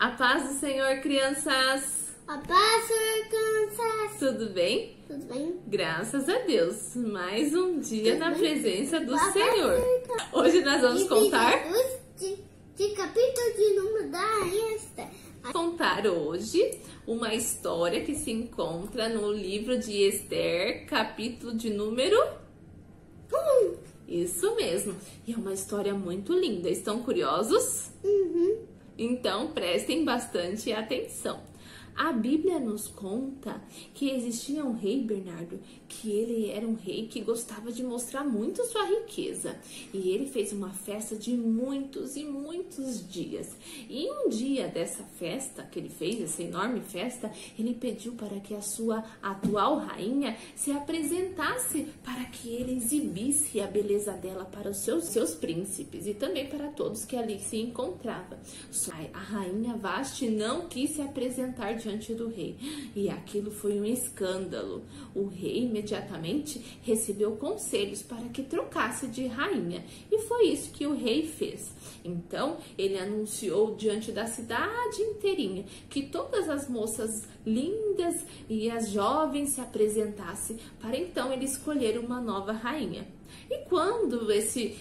A paz do Senhor, crianças! A paz, Senhor, crianças! Tudo bem? Tudo bem? Graças a Deus! Mais um dia Tudo na bem? presença do Papai, Senhor. Hoje nós vamos contar... De capítulo de número da Rainha Esther. Contar hoje uma história que se encontra no livro de Esther, capítulo de número... Isso mesmo! E é uma história muito linda. Estão curiosos? Uhum. Então prestem bastante atenção. A Bíblia nos conta que existia um rei, Bernardo, que ele era um rei que gostava de mostrar muito sua riqueza. E ele fez uma festa de muitos e muitos dias. E um dia dessa festa que ele fez, essa enorme festa, ele pediu para que a sua atual rainha se apresentasse para que ele exibisse a beleza dela para os seus príncipes e também para todos que ali se encontravam. Só a rainha Vasti não quis se apresentar diante do rei, e aquilo foi um escândalo. O rei imediatamente recebeu conselhos para que trocasse de rainha, e foi isso que o rei fez. Então ele anunciou diante da cidade inteirinha que todas as moças lindas e as jovens se apresentassem para então ele escolher uma nova rainha. E quando esse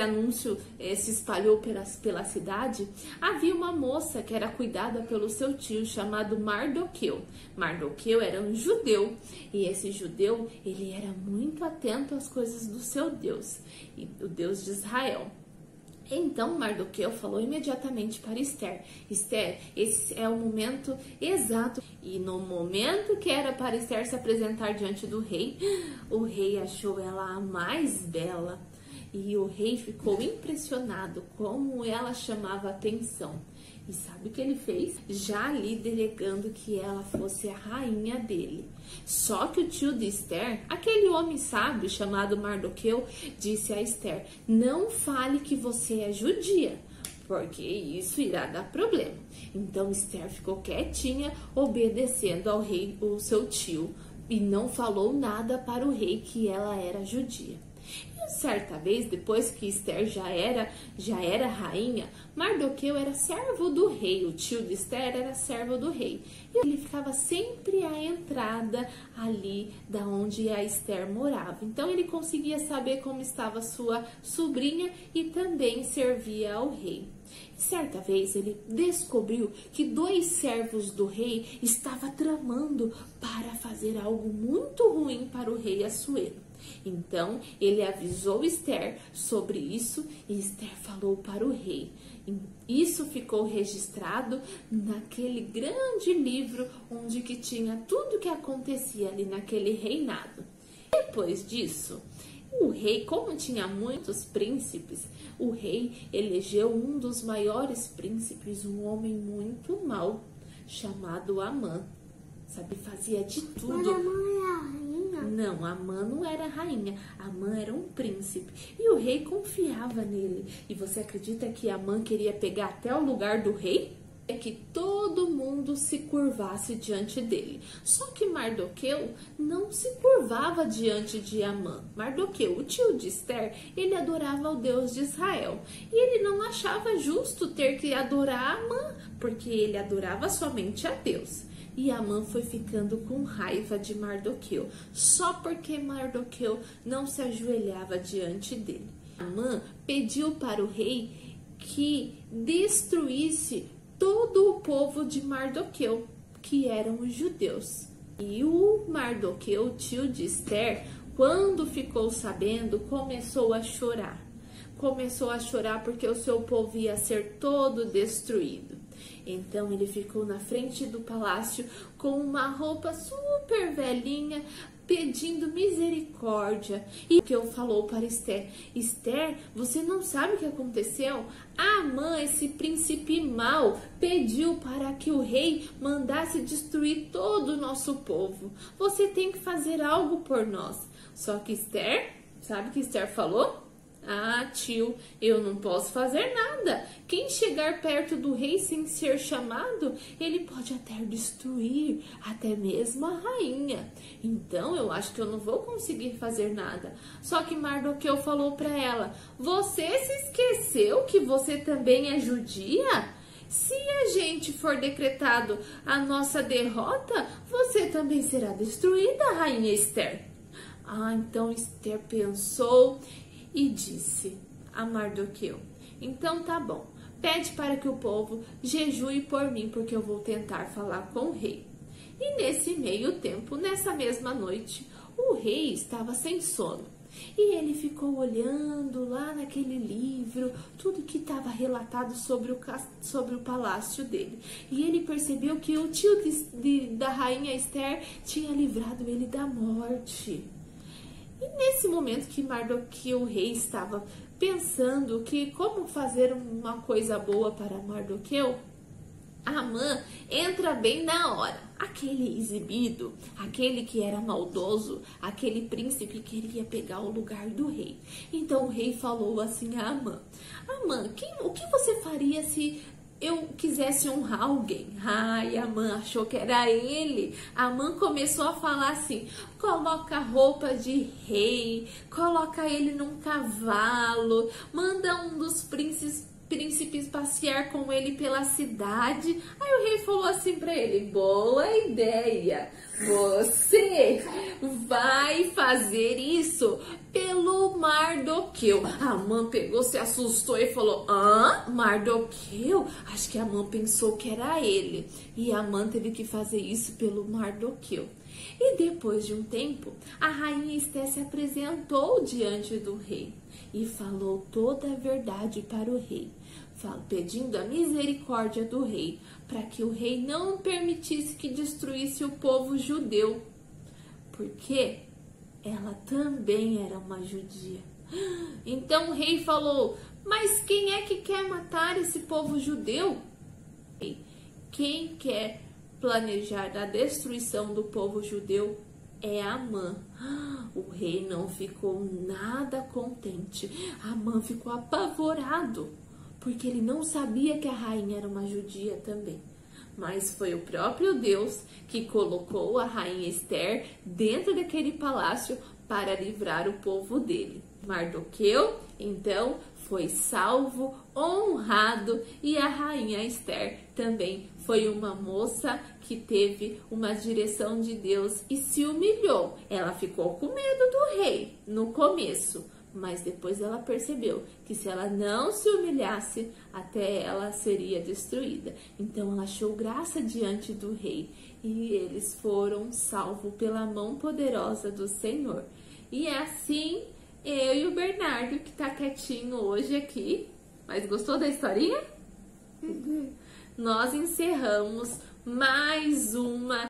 anúncio se espalhou pela cidade, havia uma moça que era cuidada pelo seu tio chamado Mardoqueu. Mardoqueu era um judeu, e esse judeu ele era muito atento às coisas do seu Deus, e o Deus de Israel. Então Mardoqueu falou imediatamente para Esther: Esther, esse é o momento exato. E no momento que era para Esther se apresentar diante do rei, o rei achou ela a mais bela. E o rei ficou impressionado como ela chamava atenção. E sabe o que ele fez? Já ali delegando que ela fosse a rainha dele. Só que o tio de Esther, aquele homem sábio chamado Mardoqueu, disse a Esther: não fale que você é judia, porque isso irá dar problema. Então Esther ficou quietinha, obedecendo ao rei, o seu tio, e não falou nada para o rei que ela era judia. E certa vez, depois que Esther já era rainha, Mardoqueu era servo do rei, o tio de Esther era servo do rei. E ele ficava sempre à entrada ali da onde a Esther morava. Então ele conseguia saber como estava sua sobrinha e também servia ao rei. E certa vez ele descobriu que 2 servos do rei estavam tramando para fazer algo muito ruim para o rei Assuero. Então ele avisou Esther sobre isso e Esther falou para o rei. Isso ficou registrado naquele grande livro onde que tinha tudo o que acontecia ali naquele reinado. Depois disso, o rei, como tinha muitos príncipes, o rei elegeu um dos maiores príncipes, um homem muito mau, chamado Amã. Sabe, fazia de tudo. Mas a mãe é a rainha? Não, Amã não era rainha, Amã era um príncipe. E o rei confiava nele. E você acredita que Amã queria pegar até o lugar do rei? É que todo mundo se curvasse diante dele. Só que Mardoqueu não se curvava diante de Amã. Mardoqueu, o tio de Esther, ele adorava o Deus de Israel. E ele não achava justo ter que adorar Amã, porque ele adorava somente a Deus. E Amã foi ficando com raiva de Mardoqueu, só porque Mardoqueu não se ajoelhava diante dele. Amã pediu para o rei que destruísse todo o povo de Mardoqueu, que eram os judeus. E o Mardoqueu, tio de Esther, quando ficou sabendo, começou a chorar. Começou a chorar porque o seu povo ia ser todo destruído. Então ele ficou na frente do palácio com uma roupa super velhinha, pedindo misericórdia. E que eu falou para Esther: Esther, você não sabe o que aconteceu? Amã, esse príncipe mau, pediu para que o rei mandasse destruir todo o nosso povo. Você tem que fazer algo por nós. Só que Esther, sabe o que Esther falou? Ah, tio, eu não posso fazer nada. Quem chegar perto do rei sem ser chamado, ele pode até destruir, até mesmo a rainha. Então, eu acho que eu não vou conseguir fazer nada. Só que Mardoqueu falou para ela: você se esqueceu que você também é judia? se a gente for decretado a nossa derrota, você também será destruída, rainha Esther. Então Esther pensou e disse a Mardoqueu: então tá bom, pede para que o povo jejue por mim, porque eu vou tentar falar com o rei. E nesse meio tempo, nessa mesma noite, o rei estava sem sono. E ele ficou olhando lá naquele livro, tudo que estava relatado sobre o palácio dele. E ele percebeu que o tio da rainha Esther tinha livrado ele da morte. E nesse momento que Mardoqueu, o rei, estava pensando que como fazer uma coisa boa para Mardoqueu, Amã entra bem na hora. Aquele exibido, aquele que era maldoso, aquele príncipe queria pegar o lugar do rei. Então o rei falou assim a Amã: Amã, o que você faria se eu quisesse honrar alguém? E Amã achou que era ele. Amã começou a falar assim: coloca roupa de rei, coloca ele num cavalo, manda um dos príncipes passear com ele pela cidade. Aí o rei falou assim pra ele: boa ideia, você vai fazer isso pelo Mardoqueu. Amã pegou, se assustou e falou: Mardoqueu? Acho que Amã pensou que era ele. E Amã teve que fazer isso pelo Mardoqueu. E depois de um tempo, a rainha Esther se apresentou diante do rei e falou toda a verdade para o rei, pedindo a misericórdia do rei, para que o rei não permitisse que destruísse o povo judeu, porque ela também era uma judia. Então o rei falou: mas quem é que quer matar esse povo judeu? Quem quer planejar a destruição do povo judeu é Amã. O rei não ficou nada contente. Amã ficou apavorado, porque ele não sabia que a rainha era uma judia também. Mas foi o próprio Deus que colocou a rainha Esther dentro daquele palácio para livrar o povo dele. Mardoqueu, então, foi salvo, honrado, e a rainha Esther também foi uma moça que teve uma direção de Deus e se humilhou. Ela ficou com medo do rei no começo, mas depois ela percebeu que se ela não se humilhasse, até ela seria destruída. Então ela achou graça diante do rei e eles foram salvos pela mão poderosa do Senhor. E assim, eu e o Bernardo, que tá quietinho hoje aqui, mas gostou da historinha? Nós encerramos mais uma